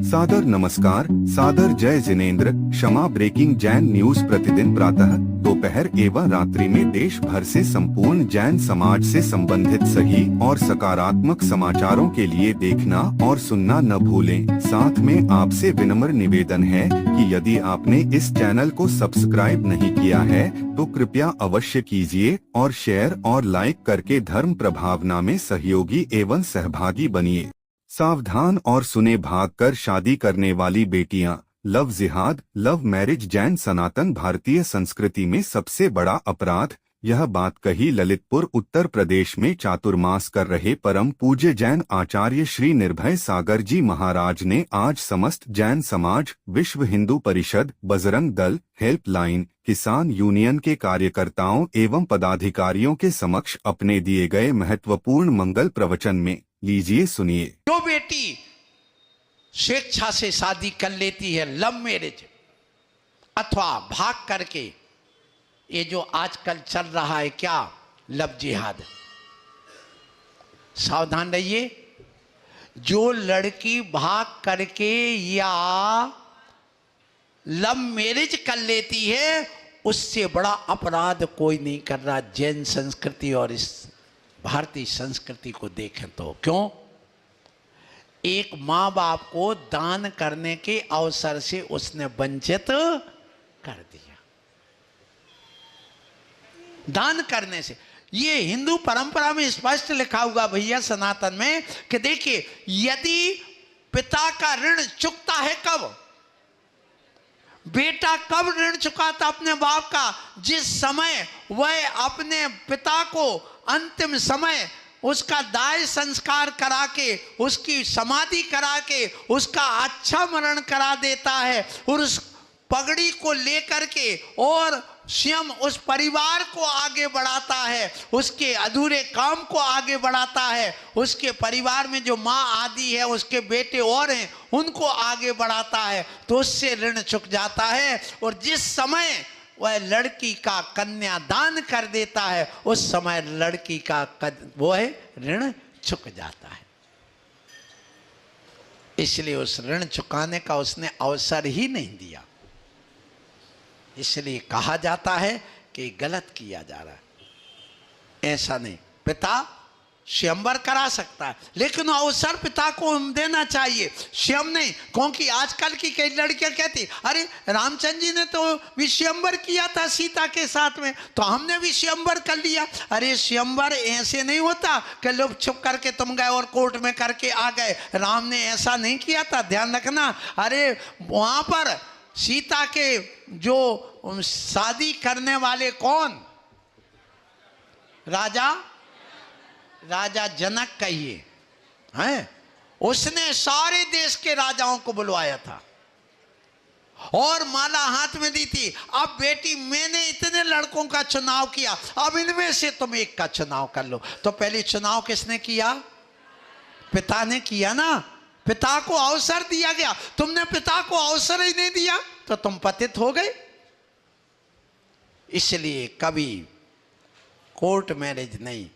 सादर नमस्कार, सादर जय जिनेंद्र। क्षमा ब्रेकिंग जैन न्यूज प्रतिदिन प्रातः दोपहर एवं रात्रि में देश भर से संपूर्ण जैन समाज से संबंधित सही और सकारात्मक समाचारों के लिए देखना और सुनना न भूलें। साथ में आपसे विनम्र निवेदन है कि यदि आपने इस चैनल को सब्सक्राइब नहीं किया है तो कृपया अवश्य कीजिए और शेयर और लाइक करके धर्म प्रभावना में सहयोगी एवं सहभागी बनिए। सावधान और सुने, भागकर शादी करने वाली बेटियां, लव जिहाद, लव मैरिज जैन सनातन भारतीय संस्कृति में सबसे बड़ा अपराध। यह बात कही ललितपुर उत्तर प्रदेश में चातुर्मास कर रहे परम पूज्य जैन आचार्य श्री निर्भय सागर जी महाराज ने आज समस्त जैन समाज, विश्व हिंदू परिषद, बजरंग दल, हेल्पलाइन, किसान यूनियन के कार्यकर्ताओं एवं पदाधिकारियों के समक्ष अपने दिए गए महत्वपूर्ण मंगल प्रवचन में। लीजिए सुनिए। जो बेटी स्वेच्छा से शादी कर लेती है, लव मैरिज अथवा भाग करके, ये जो आजकल चल रहा है क्या, लव जिहाद, सावधान रहिए। जो लड़की भाग करके या लव मैरिज कर लेती है उससे बड़ा अपराध कोई नहीं कर रहा। जैन संस्कृति और इस भारतीय संस्कृति को देखें तो क्यों, एक माँ बाप को दान करने के अवसर से उसने वंचित कर दिया। दान करने से, ये हिंदू परंपरा में स्पष्ट लिखा हुआ भैया सनातन में कि देखिए, यदि पिता का ऋण चुकता है कब, बेटा कब ऋण चुकाता अपने बाप का, जिस समय वह अपने पिता को अंतिम समय उसका दाह संस्कार करा के, उसकी समाधि करा के, उसका अच्छा मरण करा देता है और उस पगड़ी को लेकर के और स्वयं उस परिवार को आगे बढ़ाता है, उसके अधूरे काम को आगे बढ़ाता है, उसके परिवार में जो माँ आदि है, उसके बेटे और हैं, उनको आगे बढ़ाता है, तो उससे ऋण चुक जाता है। और जिस समय वह लड़की का कन्यादान कर देता है उस समय लड़की का वो है ऋण चुक जाता है। इसलिए उस ऋण चुकाने का उसने अवसर ही नहीं दिया। इसलिए कहा जाता है कि गलत किया जा रहा है। ऐसा नहीं, पिता स्वयंवर करा सकता है लेकिन अवसर पिता को देना चाहिए, स्वयं नहीं। क्योंकि आजकल की कई लड़कियां कहती, अरे रामचंद्र जी ने तो विश्वंबर किया था सीता के साथ में, तो हमने भी स्वयंवर कर लिया। अरे स्वयंवर ऐसे नहीं होता कि लोग चुप करके तुम गए और कोर्ट में करके आ गए। राम ने ऐसा नहीं किया था, ध्यान रखना। अरे वहां पर सीता के जो शादी करने वाले कौन, राजा जनक कहिए हैं, उसने सारे देश के राजाओं को बुलवाया था और माला हाथ में दी थी। अब बेटी मैंने इतने लड़कों का चुनाव किया, अब इनमें से तुम एक का चुनाव कर लो। तो पहले चुनाव किसने किया, पिता ने किया ना। पिता को अवसर दिया गया, तुमने पिता को अवसर ही नहीं दिया तो तुम पतित हो गए। इसलिए कभी कोर्ट मैरिज नहीं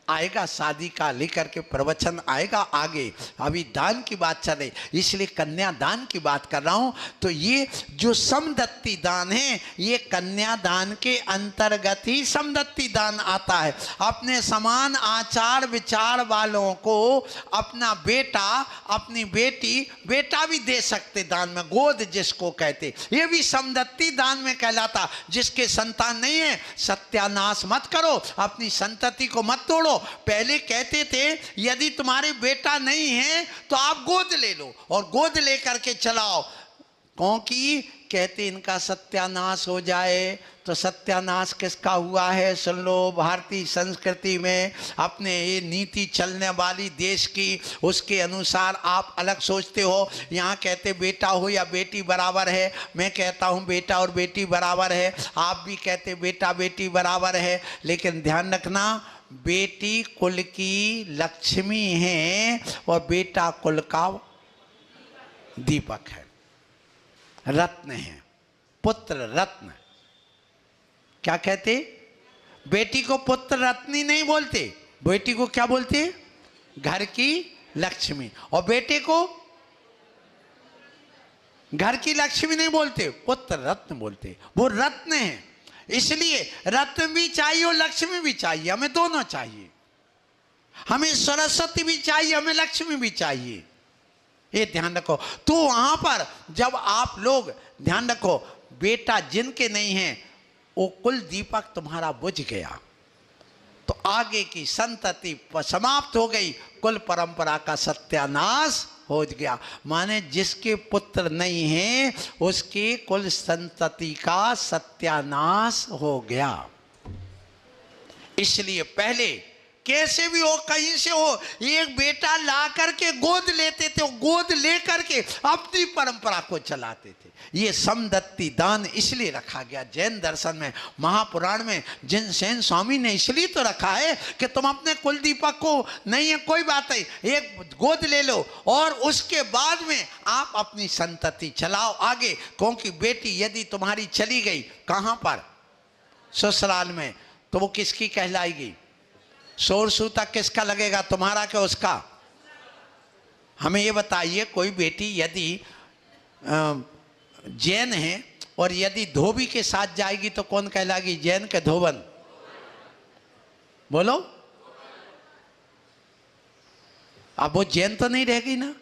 आएगा, शादी का लेकर के प्रवचन आएगा आगे। अभी दान की बात चले इसलिए कन्यादान की बात कर रहा हूं। तो ये जो समदत्ती दान है, ये कन्यादान के अंतर्गत ही समदत्ती दान आता है। अपने समान आचार विचार वालों को अपना बेटा, अपनी बेटी, बेटा भी दे सकते दान में, गोद जिसको कहते, ये भी समदत्ती दान में कहलाता। जिसके संतान नहीं है सत्यानाश मत करो, अपनी संतति को मत तोड़ो। पहले कहते थे यदि तुम्हारे बेटा नहीं है तो आप गोद ले लो और गोद लेकर के चलाओ, क्योंकि कहते इनका सत्यानाश हो जाए। तो सत्यानाश किसका हुआ है सुन लो। भारतीय संस्कृति में अपने ये नीति चलने वाली देश की, उसके अनुसार आप अलग सोचते हो। यहाँ कहते बेटा हो या बेटी बराबर है, मैं कहता हूँ बेटा और बेटी बराबर है, आप भी कहते बेटा बेटी बराबर है। लेकिन ध्यान रखना, बेटी कुल की लक्ष्मी है और बेटा कुल का दीपक है, रत्न है, पुत्र रत्न। क्या कहते, बेटी को पुत्र रत्नी नहीं बोलते, बेटी को क्या बोलते, घर की लक्ष्मी। और बेटे को घर की लक्ष्मी नहीं बोलते, पुत्र रत्न बोलते। वो रत्न है, इसलिए रत्न भी चाहिए और लक्ष्मी भी चाहिए, हमें दोनों चाहिए। हमें सरस्वती भी चाहिए, हमें लक्ष्मी भी चाहिए, ये ध्यान रखो। तो वहां पर जब आप लोग ध्यान रखो, बेटा जिनके नहीं है वो कुल दीपक तुम्हारा बुझ गया, तो आगे की संतति समाप्त हो गई, कुल परंपरा का सत्यानाश हो गया। माने जिसके पुत्र नहीं है उसके कुल संतति का सत्यानाश हो गया। इसलिए पहले कैसे भी हो, कहीं से हो, एक बेटा ला करके गोद लेते थे, गोद ले करके अपनी परंपरा को चलाते थे। ये समदत्ती दान इसलिए रखा गया जैन दर्शन में, महापुराण में जिनसेन स्वामी ने इसलिए तो रखा है कि तुम अपने कुल दीपक को नहीं है कोई बात नहीं, एक गोद ले लो और उसके बाद में आप अपनी संतति चलाओ आगे। क्योंकि बेटी यदि तुम्हारी चली गई कहाँ पर, ससुराल में, तो वो किसकी कहलाएगी? शोर सूता किसका लगेगा, तुम्हारा क्या उसका? हमें ये बताइए, कोई बेटी यदि जैन है और यदि धोबी के साथ जाएगी तो कौन कहलाएगी, जैन के धोबन? बोलो। अब वो जैन तो नहीं रहेगी ना।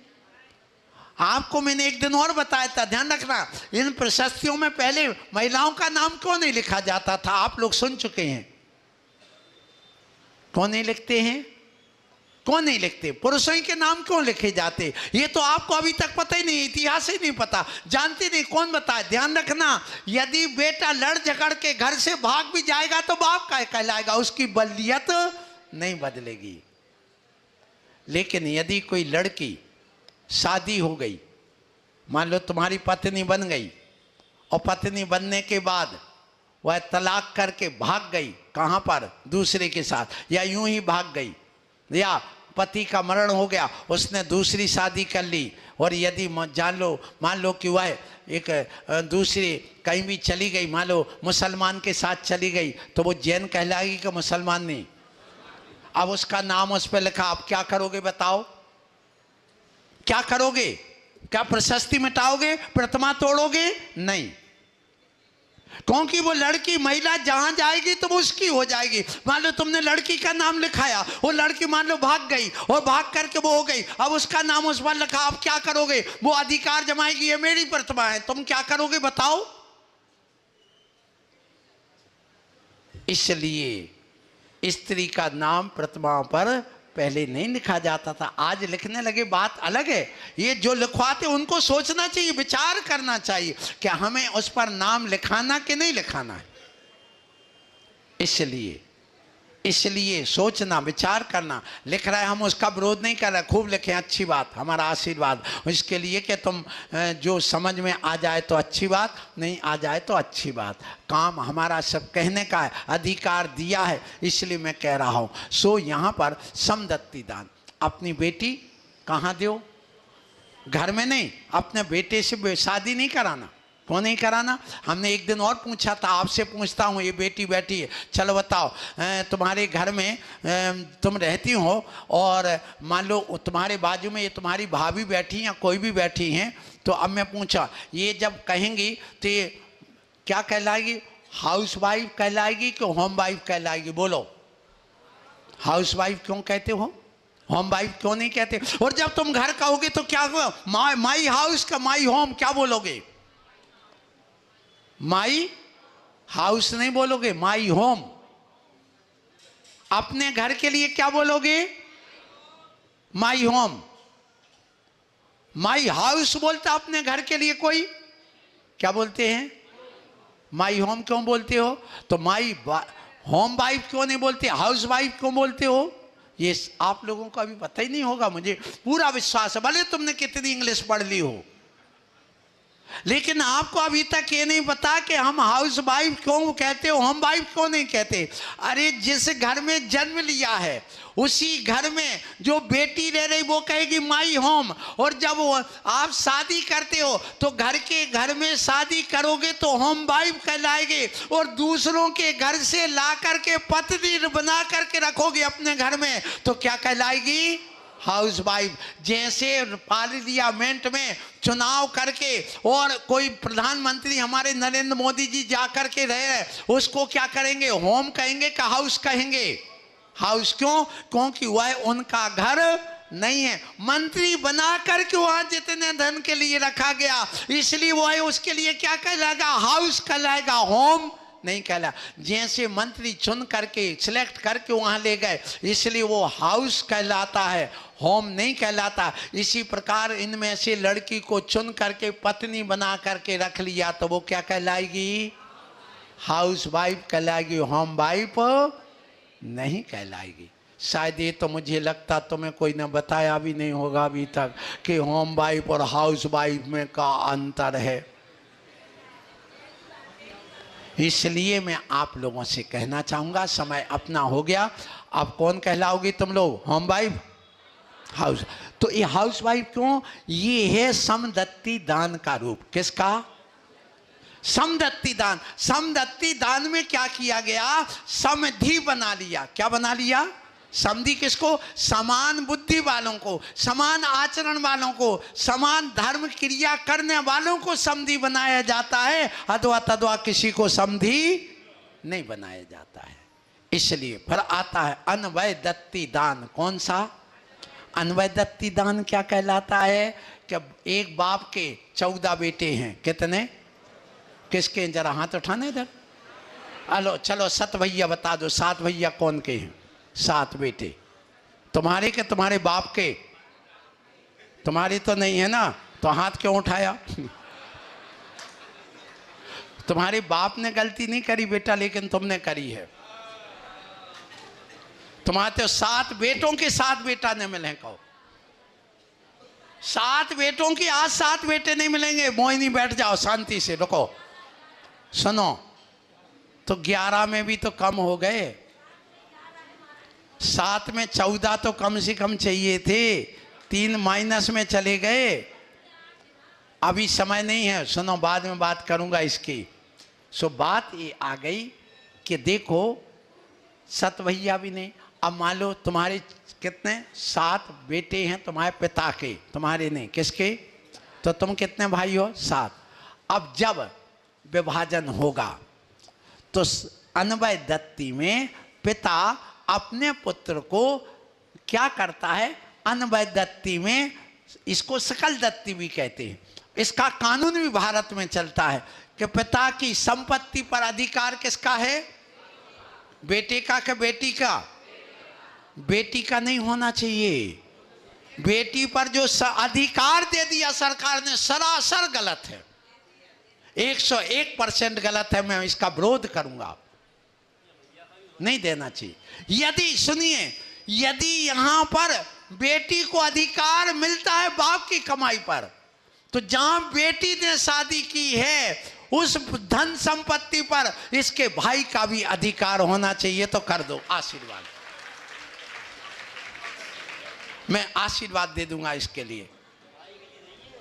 आपको मैंने एक दिन और बताया था, ध्यान रखना, इन प्रशस्तियों में पहले महिलाओं का नाम क्यों नहीं लिखा जाता था, आप लोग सुन चुके हैं। कौन नहीं लिखते हैं? कौन नहीं लिखते? पुरुषों के नाम क्यों लिखे जाते? ये तो आपको अभी तक पता ही नहीं, इतिहास ही नहीं पता, जानते नहीं, कौन बताए? ध्यान रखना, यदि बेटा लड़ झगड़ के घर से भाग भी जाएगा तो बाप का कहलाएगा, उसकी बलियत नहीं बदलेगी। लेकिन यदि कोई लड़की शादी हो गई, मान लो तुम्हारी पत्नी बन गई, और पत्नी बनने के बाद वह तलाक करके भाग गई, कहाँ पर? दूसरे के साथ, या यूं ही भाग गई, या पति का मरण हो गया, उसने दूसरी शादी कर ली, और यदि मान लो कि वह एक दूसरी कहीं भी चली गई, मान लो मुसलमान के साथ चली गई, तो वो जैन कहलाएगी कि मुसलमान नहीं? अब उसका नाम उस पर लिखा, आप क्या करोगे बताओ? क्या करोगे? क्या प्रशस्ति मिटाओगे? प्रतिमा तोड़ोगे? नहीं, क्योंकि वो लड़की महिला जहां जाएगी तो वो उसकी हो जाएगी। मान लो तुमने लड़की का नाम लिखाया, वो लड़की मान लो भाग गई और भाग करके वो हो गई, अब उसका नाम उस पर लिखा, आप क्या करोगे? वो अधिकार जमाएगी, ये मेरी प्रतिमा है, तुम क्या करोगे बताओ? इसलिए स्त्री का नाम प्रतिमा पर पहले नहीं लिखा जाता था, आज लिखने लगे, बात अलग है। ये जो लिखवाते उनको सोचना चाहिए, विचार करना चाहिए कि हमें उस पर नाम लिखाना कि नहीं लिखाना है। इसलिए सोचना, विचार करना। लिख रहा है, हम उसका विरोध नहीं कर रहे, खूब लिखें, अच्छी बात, हमारा आशीर्वाद इसके लिए कि तुम जो समझ में आ जाए तो अच्छी बात, नहीं आ जाए तो अच्छी बात। काम हमारा सब कहने का है, अधिकार दिया है, इसलिए मैं कह रहा हूँ। सो यहाँ पर समदत्ती दान, अपनी बेटी कहाँ दो? घर में नहीं, अपने बेटे से शादी नहीं कराना। क्यों नहीं कराना? हमने एक दिन और पूछा था, आपसे पूछता हूँ, ये बेटी बैठी है, चलो बताओ, तुम्हारे घर में तुम रहती हो और मान लो तुम्हारे बाजू में ये तुम्हारी भाभी बैठी या कोई भी बैठी हैं, तो अब मैं पूछा, ये जब कहेंगी तो ये क्या कहलाएगी? हाउस वाइफ कहलाएगी कि होम वाइफ कहलाएगी? बोलो। हाउस वाइफ क्यों कहते हो, होम वाइफ क्यों नहीं कहते? और जब तुम घर कहोगे तो क्या माई हाउस का माई होम क्या बोलोगे? माई हाउस नहीं बोलोगे, माई होम। अपने घर के लिए क्या बोलोगे? My home. माई हाउस बोलता अपने घर के लिए कोई, क्या बोलते हैं? माई होम क्यों बोलते हो? तो माई होम वाइफ क्यों नहीं बोलते, हाउस वाइफ क्यों बोलते हो? ये आप लोगों को अभी पता ही नहीं होगा, मुझे पूरा विश्वास है, भले तुमने कितनी इंग्लिश पढ़ ली हो, लेकिन आपको अभी तक ये नहीं पता कि हम हाउस वाइफ क्यों कहते हो, होम वाइफ क्यों नहीं कहते। अरे जिस घर में जन्म लिया है उसी घर में जो बेटी रह रही वो कहेगी माई होम, और जब आप शादी करते हो तो घर में शादी करोगे तो होम वाइफ कहलाएगी, और दूसरों के घर से ला करके पत्नी बना करके रखोगे अपने घर में तो क्या कहलाएगी? House wife. जैसे पार्लियामेंट में चुनाव करके और कोई प्रधानमंत्री हमारे नरेंद्र मोदी जी जा करके रहे, उसको क्या करेंगे, होम कहेंगे कि हाउस कहेंगे? हाउस क्यों? क्योंकि वह उनका घर नहीं है, मंत्री बना करके वहां जितने धन के लिए रखा गया, इसलिए वह उसके लिए क्या कहलाएगा, हाउस कहलाएगा, होम नहीं कहला। जैसे मंत्री चुन करके सिलेक्ट करके वहां ले गए, इसलिए वो हाउस कहलाता है, होम नहीं कहलाता। इसी प्रकार इनमें से लड़की को चुन करके पत्नी बना करके रख लिया तो वो क्या कहलाएगी, हाउस वाइफ कहलाएगी, होम वाइफ नहीं कहलाएगी। शायद ये तो मुझे लगता तुम्हें कोई ने बताया भी नहीं होगा अभी तक कि होम वाइफ और हाउस वाइफ में का अंतर है। इसलिए मैं आप लोगों से कहना चाहूंगा, समय अपना हो गया, अब कौन कहलाओगी तुम लोग, होम वाइफ, हाउस। तो ये हाउस वाइफ क्यों, ये है समदत्ती दान का रूप। किसका? समदत्ती दान। समदत्ती दान में क्या किया गया, समधि बना लिया। क्या बना लिया? समधि किसको? समान बुद्धि वालों को, समान आचरण वालों को, समान धर्म क्रिया करने वालों को समधि बनाया जाता है, अथवा तद्वा किसी को समधि नहीं बनाया जाता है। इसलिए फिर आता है अन्वय दत्ती दान। कौन सा अन्वय दत्ती दान? क्या कहलाता है कि एक बाप के 14 बेटे हैं। कितने? किसके? जरा हाथ उठाने इधर। हेलो, चलो 7 भैया बता दो, 7 भैया कौन के हैं? 7 बेटे। तुम्हारे के तुम्हारे बाप के? तुम्हारी तो नहीं है ना, तो हाथ क्यों उठाया? तुम्हारे बाप ने गलती नहीं करी बेटा, लेकिन तुमने करी है। तुम्हारे तो 7 बेटों के 7 बेटा नहीं मिले। कहो 7 बेटों की आज 7 बेटे नहीं मिलेंगे। मोहिनी बैठ जाओ शांति से, रुको सुनो। तो 11 में भी तो कम हो गए, 7 में 14 तो कम से कम चाहिए थे, 3 माइनस में चले गए। अभी समय नहीं है, सुनो बाद में बात करूंगा इसकी। सो बात ये आ गई कि देखो 7 भैया भी नहीं। अब मान लो तुम्हारे कितने 7 बेटे हैं तुम्हारे पिता के, तुम्हारे नहीं, किसके? तो तुम कितने भाई हो? 7। अब जब विभाजन होगा तो अन्वय दत्ती में पिता अपने पुत्र को क्या करता है, अन्वय दत्ती में, इसको सकल दत्ती भी कहते हैं। इसका कानून भी भारत में चलता है कि पिता की संपत्ति पर अधिकार किसका है? बेटे का कि बेटी का? बेटी का नहीं होना चाहिए। बेटी पर जो अधिकार दे दिया सरकार ने, सरासर गलत है, 101% गलत है। मैं इसका विरोध करूंगा, नहीं देना चाहिए। यदि सुनिए, यदि यहां पर बेटी को अधिकार मिलता है बाप की कमाई पर, तो जहां बेटी ने शादी की है उस धन संपत्ति पर इसके भाई का भी अधिकार होना चाहिए। तो कर दो आशीर्वाद, मैं आशीर्वाद दे दूंगा इसके लिए।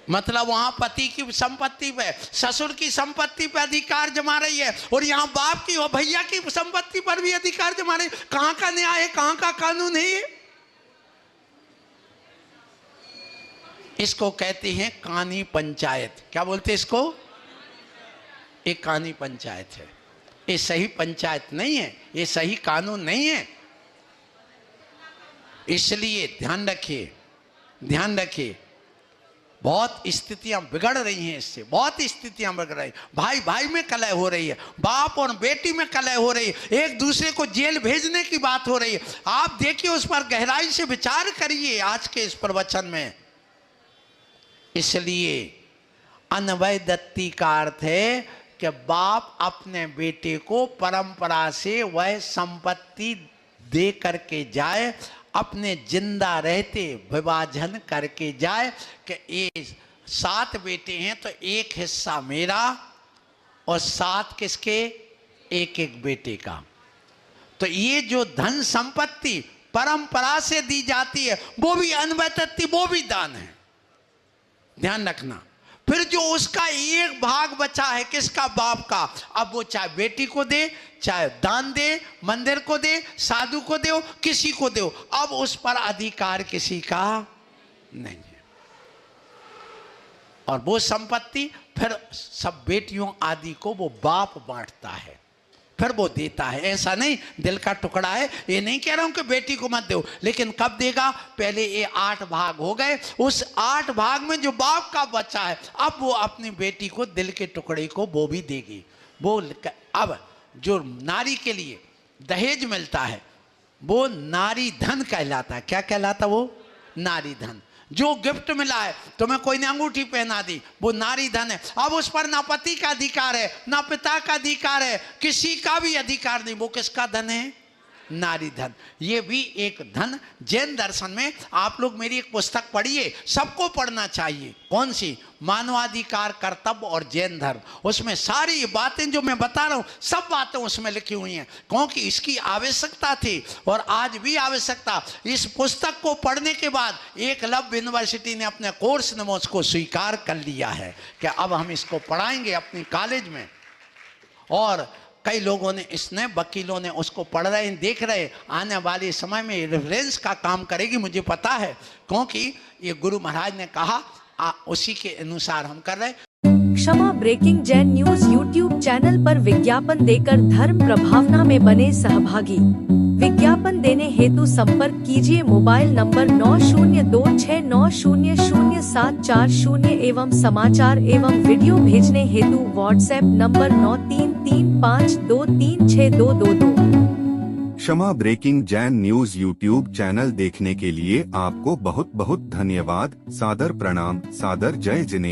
मतलब वहां पति की संपत्ति पे, ससुर की संपत्ति पे अधिकार जमा रही है, और यहाँ बाप की और भैया की संपत्ति पर भी अधिकार जमा रही है। कहां का न्याय है, कहां का कानून है ये? इसको कहते हैं कानी पंचायत। क्या बोलते हैं इसको? एक कानी पंचायत है। ये सही पंचायत नहीं है, ये सही कानून नहीं है। इसलिए ध्यान रखिए, ध्यान रखिए। बहुत स्थितियां बिगड़ रही हैं इससे, बहुत स्थितियां बिगड़ रही। भाई भाई में कलह हो रही है, बाप और बेटी में कलह हो रही है, एक दूसरे को जेल भेजने की बात हो रही है। आप देखिए, उस पर गहराई से विचार करिए आज के इस प्रवचन में। इसलिए अन्वय दत्ती का अर्थ है कि बाप अपने बेटे को परंपरा से वह संपत्ति दे करके जाए, अपने जिंदा रहते विभाजन करके जाए कि ये 7 बेटे हैं तो एक हिस्सा मेरा और 7 किसके? एक एक बेटे का। तो ये जो धन संपत्ति परंपरा से दी जाती है वो भी अन्वय दत्ती, वो भी दान है, ध्यान रखना। फिर जो उसका एक भाग बचा है किसका, बाप का, अब वो चाहे बेटी को दे, चाहे दान दे, मंदिर को दे, साधु को दे, किसी को दे, अब उस पर अधिकार किसी का नहीं है। और वो संपत्ति फिर सब बेटियों आदि को वो बाप बांटता है, फिर वो देता है। ऐसा नहीं दिल का टुकड़ा है, ये नहीं कह रहा हूं कि बेटी को मत दो, लेकिन कब देगा, पहले ये 8 भाग हो गए, उस 8 भाग में जो बाप का बचा है अब वो अपनी बेटी को, दिल के टुकड़े को वो भी देगी। वो अब जो नारी के लिए दहेज मिलता है वो नारी धन कहलाता है। क्या कहलाता, वो नारी धन। जो गिफ्ट मिला है, तुम्हें कोई ने अंगूठी पहना दी, वो नारी धन है। अब उस पर ना पति का अधिकार है, ना पिता का अधिकार है, किसी का भी अधिकार नहीं। वो किसका धन है, नारी धन। ये भी एक धन जैन दर्शन में, आप लोग मेरी एक पुस्तक पढ़िए, सबको पढ़ना चाहिए। कौन सी, मानवाधिकार, कर्तव्य और जैन धर्म। उसमें सारी बातें जो मैं बता रहा हूं, सब बातें उसमें लिखी हुई हैं, क्योंकि इसकी आवश्यकता थी और आज भी आवश्यकता। इस पुस्तक को पढ़ने के बाद एकलव्य यूनिवर्सिटी ने अपने कोर्स में उसको स्वीकार कर लिया है कि अब हम इसको पढ़ाएंगे अपनी कॉलेज में। और कई लोगों ने, इसने वकीलों ने उसको पढ़ रहे हैं, देख रहे हैं। आने वाले समय में रेफरेंस का काम करेगी, मुझे पता है, क्योंकि ये गुरु महाराज ने कहा, उसी के अनुसार हम कर रहे हैं। Kshama breaking Jain news YouTube channel पर विज्ञापन देकर धर्म प्रभावना में बने सहभागी। विज्ञापन देने हेतु संपर्क कीजिए मोबाइल नंबर 9026900740 एवं समाचार एवं वीडियो भेजने हेतु WhatsApp number 9335236222। Kshama breaking Jain news YouTube channel देखने के लिए आपको बहुत बहुत धन्यवाद। सादर प्रणाम, सादर जय जिनेंद्र।